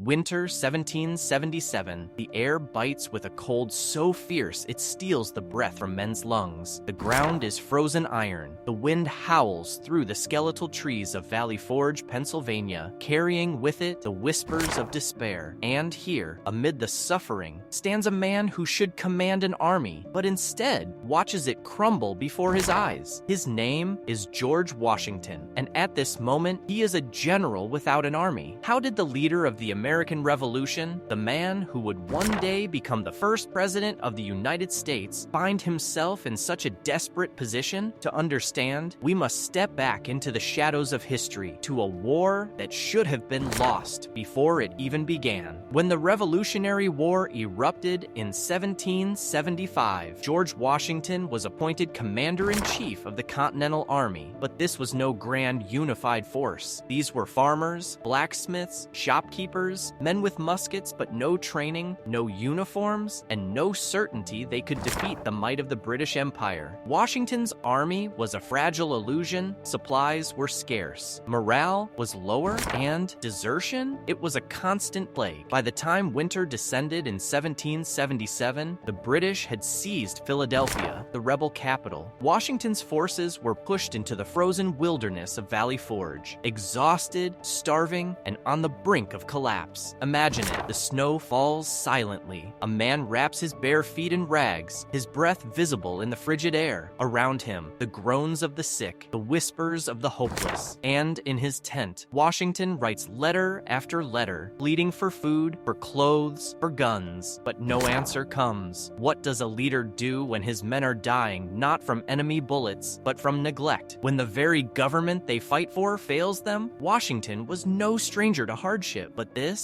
Winter 1777. The air bites with a cold so fierce it steals the breath from men's lungs. The ground is frozen iron. The wind howls through the skeletal trees of Valley Forge, Pennsylvania, carrying with it the whispers of despair. And here, amid the suffering, stands a man who should command an army, but instead watches it crumble before his eyes. His name is George Washington, and at this moment, he is a general without an army. How did the leader of the American Revolution, the man who would one day become the first president of the United States, find himself in such a desperate position? To understand, we must step back into the shadows of history to a war that should have been lost before it even began. When the Revolutionary War erupted in 1775, George Washington was appointed commander-in-chief of the Continental Army, but this was no grand unified force. These were farmers, blacksmiths, shopkeepers, men with muskets but no training, no uniforms, and no certainty they could defeat the might of the British Empire. Washington's army was a fragile illusion, supplies were scarce, morale was lower, and desertion? It was a constant plague. By the time winter descended in 1777, the British had seized Philadelphia, the rebel capital. Washington's forces were pushed into the frozen wilderness of Valley Forge, exhausted, starving, and on the brink of collapse. Imagine it. The snow falls silently. A man wraps his bare feet in rags, his breath visible in the frigid air. Around him, the groans of the sick, the whispers of the hopeless. And in his tent, Washington writes letter after letter, pleading for food, for clothes, for guns. But no answer comes. What does a leader do when his men are dying, not from enemy bullets, but from neglect? When the very government they fight for fails them? Washington was no stranger to hardship, but this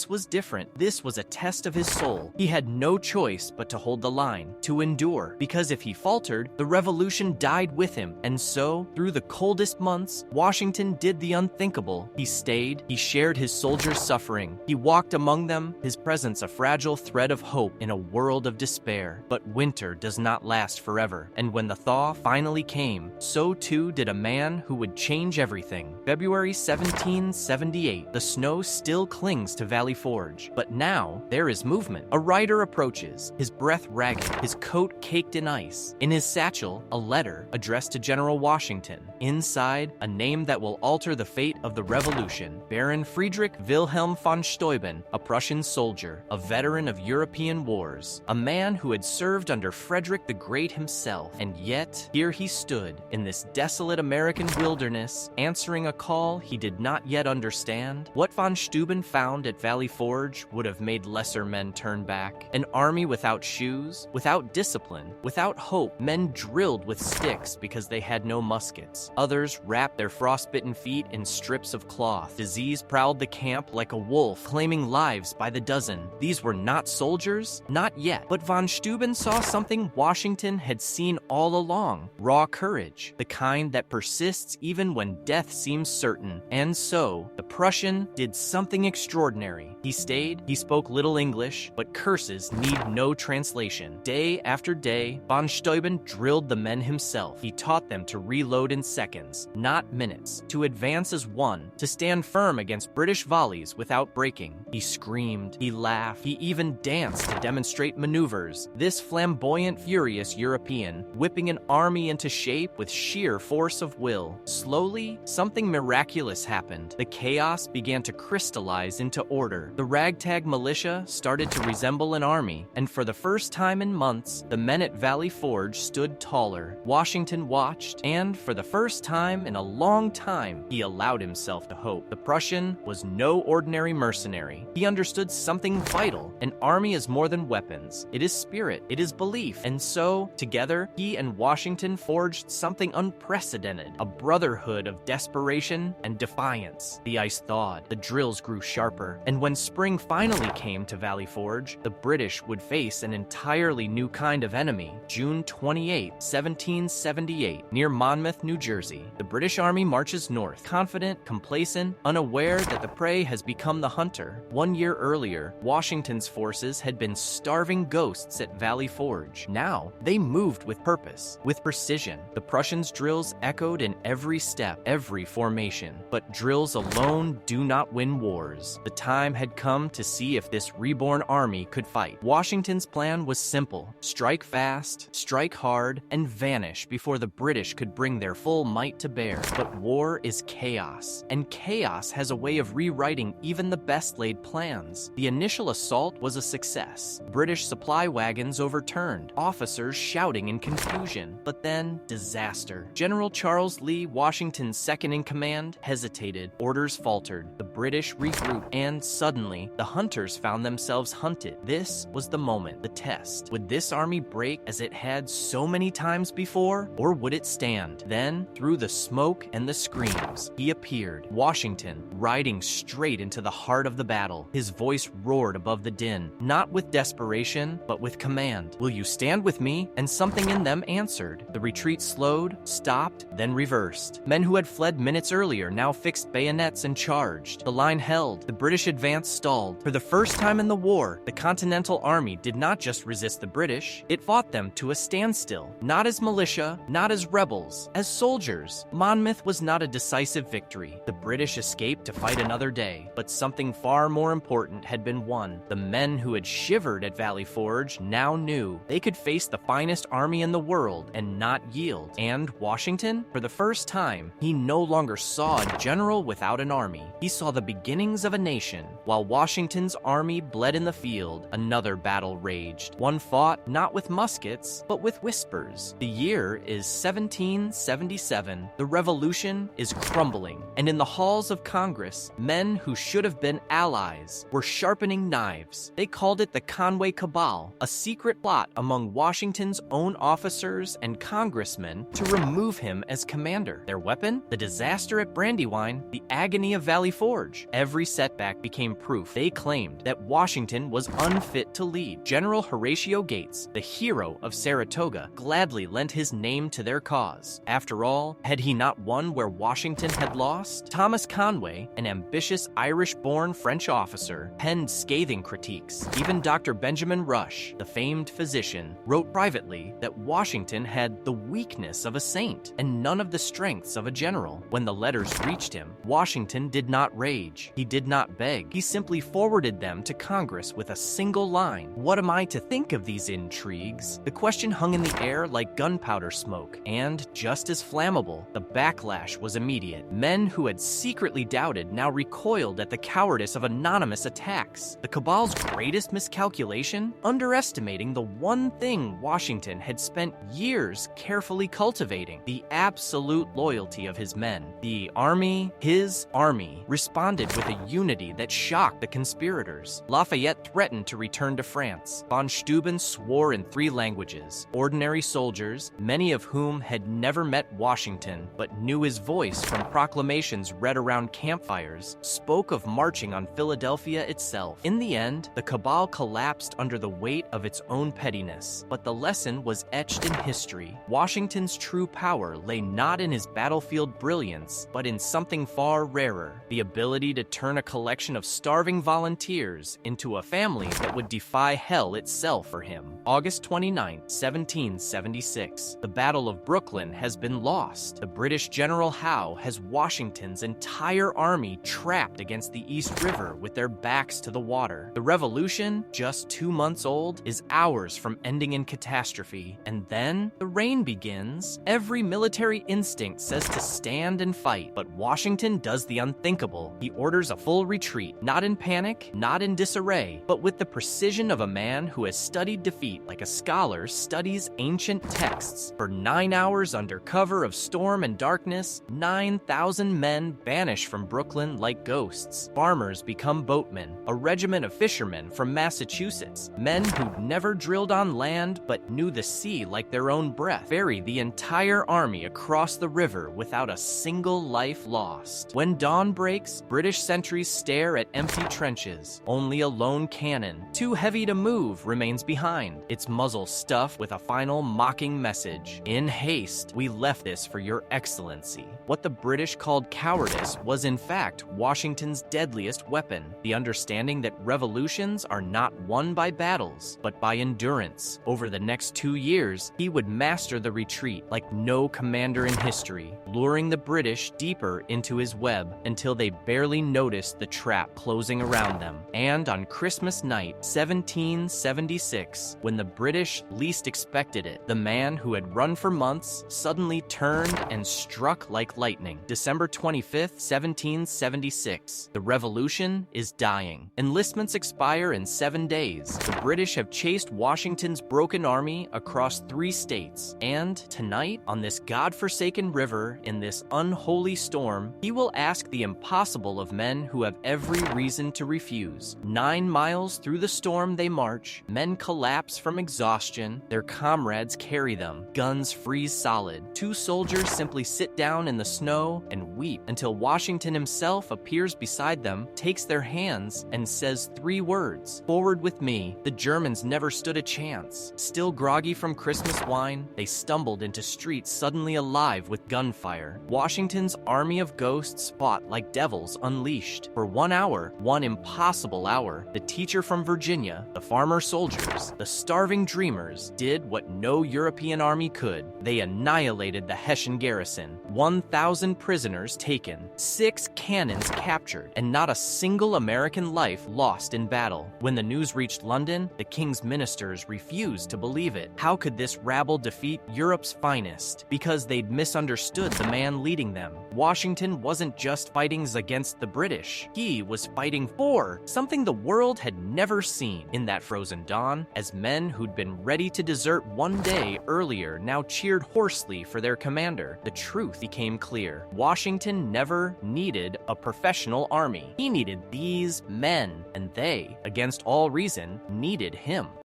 was different. This was a test of his soul. He had no choice but to hold the line, to endure, because if he faltered, the revolution died with him. And so, through the coldest months, Washington did the unthinkable. He stayed, he shared his soldiers' suffering, he walked among them, his presence a fragile thread of hope in a world of despair. But winter does not last forever, and when the thaw finally came, so too did a man who would change everything. February 1778, the snow still clings to Valley Forge, but now there is movement. A rider approaches, his breath ragged, his coat caked in ice. In his satchel, a letter addressed to General Washington. Inside, a name that will alter the fate of the revolution. Baron Friedrich Wilhelm von Steuben, a Prussian soldier, a veteran of European wars, a man who had served under Frederick the Great himself. And yet, here he stood, in this desolate American wilderness, answering a call he did not yet understand. What von Steuben found at Valley Forge would have made lesser men turn back. An army without shoes, without discipline, without hope, men drilled with sticks because they had no muskets. Others wrapped their frostbitten feet in strips of cloth. Disease prowled the camp like a wolf, claiming lives by the dozen. These were not soldiers, not yet. But von Steuben saw something Washington had seen all along: raw courage, the kind that persists even when death seems certain. And so, the Prussian did something extraordinary. He stayed, he spoke little English, but curses need no translation. Day after day, von Steuben drilled the men himself. He taught them to reload in seconds, not minutes, to advance as one, to stand firm against British volleys without breaking. He screamed, he laughed, he even danced to demonstrate maneuvers. This flamboyant, furious European, whipping an army into shape with sheer force of will. Slowly, something miraculous happened. The chaos began to crystallize into order. The ragtag militia started to resemble an army, and for the first time in months, the men at Valley Forge stood taller. Washington watched, and for the first time in a long time, he allowed himself to hope. The Prussian was no ordinary mercenary. He understood something vital. An army is more than weapons. It is spirit. It is belief. And so, together, he and Washington forged something unprecedented, a brotherhood of desperation and defiance. The ice thawed. The drills grew sharper. And when spring finally came to Valley Forge, the British would face an entirely new kind of enemy. June 28, 1778, near Monmouth, New Jersey, the British Army marches north, confident, complacent, unaware that the prey has become the hunter. 1 year earlier, Washington's forces had been starving ghosts at Valley Forge. Now, they moved with purpose, with precision. The Prussians' drills echoed in every step, every formation. But drills alone do not win wars. The time had come to see if this reborn army could fight. Washington's plan was simple: strike fast, strike hard, and vanish before the British could bring their full might to bear. But war is chaos, and chaos has a way of rewriting even the best laid plans. The initial assault was a success. British supply wagons overturned, officers shouting in confusion. But then, disaster. General Charles Lee, Washington's second-in-command, hesitated. Orders faltered. The British regrouped, and suddenly, the hunters found themselves hunted. This was the moment, the test. Would this army break as it had so many times before, or would it stand? Then, through the smoke and the screams, he appeared. Washington, riding straight into the heart of the battle. His voice roared above the din, not with desperation, but with command. "Will you stand with me?" And something in them answered. The retreat slowed, stopped, then reversed. Men who had fled minutes earlier now fixed bayonets and charged. The line held. The British advance stalled. For the first time in the war, the Continental Army did not just resist the British, it fought them to a standstill. Not as militia, not as rebels, as soldiers. Monmouth was not a decisive victory. The British escaped to fight another day, but something far more important had been won. The men who had shivered at Valley Forge now knew they could face the finest army in the world and not yield. And Washington, for the first time, he no longer saw a general without an army. He saw the beginnings of a nation. While Washington's army bled in the field, another battle raged. One fought not with muskets, but with whispers. The year is 1777. The revolution is crumbling, and in the halls of Congress, men who should have been allies were sharpening knives. They called it the Conway Cabal, a secret plot among Washington's own officers and congressmen to remove him as commander. Their weapon? The disaster at Brandywine, the agony of Valley Forge. Every setback became proof. They claimed that Washington was unfit to lead. General Horatio Gates, the hero of Saratoga, gladly lent his name to their cause. After all, had he not won where Washington had lost? Thomas Conway, an ambitious Irish-born French officer, penned scathing critiques. Even Dr. Benjamin Rush, the famed physician, wrote privately that Washington had the weakness of a saint and none of the strengths of a general. When the letters reached him, Washington did not rage. He did not beg. He simply forwarded them to Congress with a single line: "What am I to think of these intrigues?" The question hung in the air like gunpowder smoke, and, just as flammable, the backlash was immediate. Men who had secretly doubted now recoiled at the cowardice of anonymous attacks. The cabal's greatest miscalculation? Underestimating the one thing Washington had spent years carefully cultivating: the absolute loyalty of his men. The army, his army, responded with a unity that shocked the conspirators. Lafayette threatened to return to France. Von Steuben swore in 3 languages. Ordinary soldiers, many of whom had never met Washington but knew his voice from proclamations read around campfires, spoke of marching on Philadelphia itself. In the end, the cabal collapsed under the weight of its own pettiness, but the lesson was etched in history. Washington's true power lay not in his battlefield brilliance, but in something far rarer: the ability to turn a collection of starving volunteers into a family that would defy hell itself for him. August 29, 1776. The Battle of Brooklyn has been lost. The British General Howe has Washington's entire army trapped against the East River with their backs to the water. The Revolution, just 2 months old, is hours from ending in catastrophe. And then the rain begins. Every military instinct says to stand and fight, but Washington does the unthinkable. He orders a full retreat, not in panic, not in disarray, but with the precision of a man who has studied defeat like a scholar studies ancient texts. For 9 hours under cover of storm and darkness, 9,000 men vanish from Brooklyn like ghosts. Farmers become boatmen, a regiment of fishermen from Massachusetts, men who'd never drilled on land but knew the sea like their own breath, ferry the entire army across the river without a single life lost. When dawn breaks, British sentries stare at empty trenches. Only a lone cannon, too heavy to move, remains behind, its muzzle stuffed with a final mocking message: "In haste, we left this for your excellency." What the British called cowardice was in fact Washington's deadliest weapon: the understanding that revolutions are not won by battles, but by endurance. Over the next 2 years, he would master the retreat like no commander in history, luring the British deeper into his web until they barely noticed the trap closing around them. And on Christmas night, 1776, when the British least expected it, the man who had run for months suddenly turned and struck like lightning. December 25th, 1776. The revolution is dying. Enlistments expire in 7 days. The British have chased Washington's broken army across 3 states. And tonight, on this godforsaken river, in this unholy storm, he will ask the impossible of men who have every reason to refuse. 9 miles through the storm they march. Men collapse from exhaustion. Their comrades carry them. Guns freeze solid. 2 soldiers simply sit down in the snow and weep until Washington himself appears beside them, takes their hands, and says 3 words: "Forward with me." The Germans never stood a chance. Still groggy from Christmas wine, they stumbled into streets suddenly alive with gunfire. Washington's army of ghosts fought like devils unleashed. For 1 hour, one impossible hour, the teacher from Virginia, the farmer soldiers, the starving dreamers did what no European army could. They annihilated the Hessian garrison. 1,000 prisoners taken, 6 cannons captured, and not a single American life lost in battle. When the news reached London, the king's ministers refused to believe it. How could this rabble defeat Europe's finest? Because they'd misunderstood the man leading them. Washington wasn't just fighting against the British. He was fighting for something the world had never seen. In that frozen dawn, as men who'd been ready to desert 1 day earlier now cheered hoarsely for their commander, the truth became clear. Washington never needed a professional army. He needed these men, and they, against all reason, needed him.